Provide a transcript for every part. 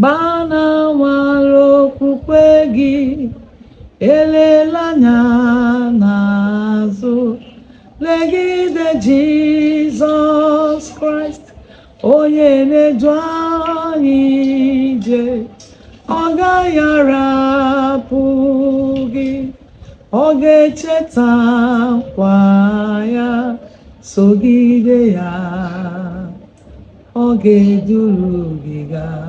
gbanawara okwukwe gị, elela anya n'azụ, legide Jizọs Kraịst, onye na-edu anyị ije. Ọ gaghị arapụ gị, ọ ga-echeta nkwa ya, sogide ya, ọ ga-eduru gị gaa.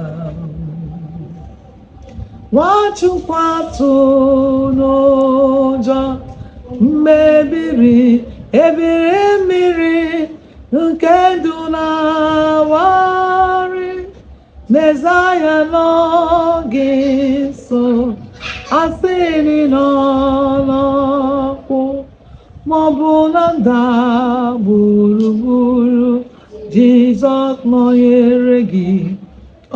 Nwachukwu atụla n'ụjọ mgbe ebiri mmiri nke ndụ na-awagharị, Mezaya nọ gị nso, asịrị nọ n'ọkwụ maọbụ na ndagwurugwu, gburugburu Jizọs nọnyere gị,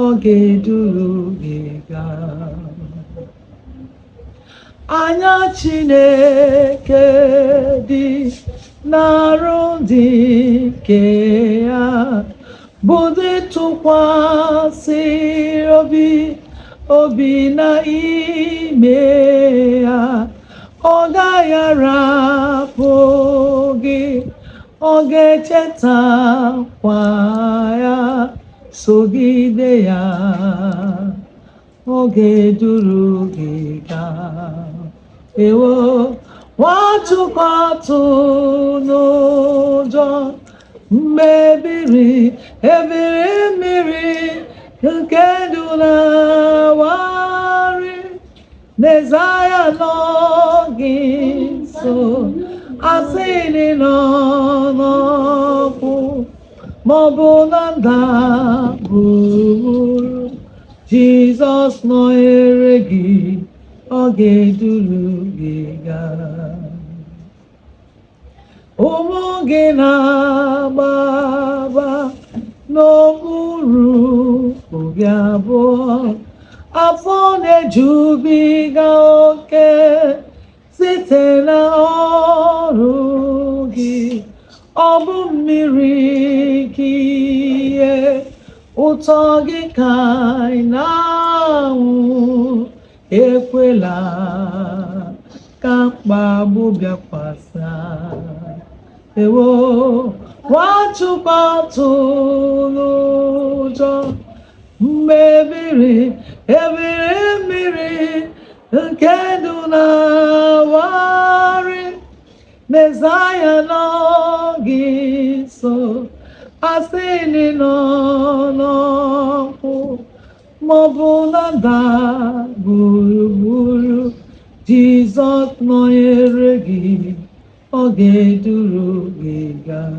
ọ ga-eduru gị gaa. Anya Chineke dị n'arụ ndị nke ya, bụ ndị tụkwasịrị obi n'ime ya. Ọ gaghị arapụ gị, ọ ga-echeta nkwa ya, sogide ya, ọ ga-eduru gị gaa. Ewo, Nwachukwu atụla n'ụjọ mgbe ebiri mmiri nke ndụ na-awagharị, Mezaya nọ gị nso, asịrị nọ n'ọkwụ maọbụ na ndagwurugwu, Jizọs nọnyere gị, ọ ga-eduru gị gaa. Ụmụ gị na-agbaba n'okpuru obi abụọ, afọ na-ejubiga oke site n'ọrụ gị. Ọ bụ mmiri gị ihe, ụtọ gị ka ị na-anwụ, ekwela ka mkpagbu bịakwasị. Ewo, Nwachukwu atụla n'ụjọ mgbe ebiri mmiri nke ndụ na-awagharị, Mezaya nọ gị nso, asịrị nọ n'ọkwụ maọbụ na ndagwurugwu, Jizọs nọnyere gị, ọ ga-eduru gị gaa.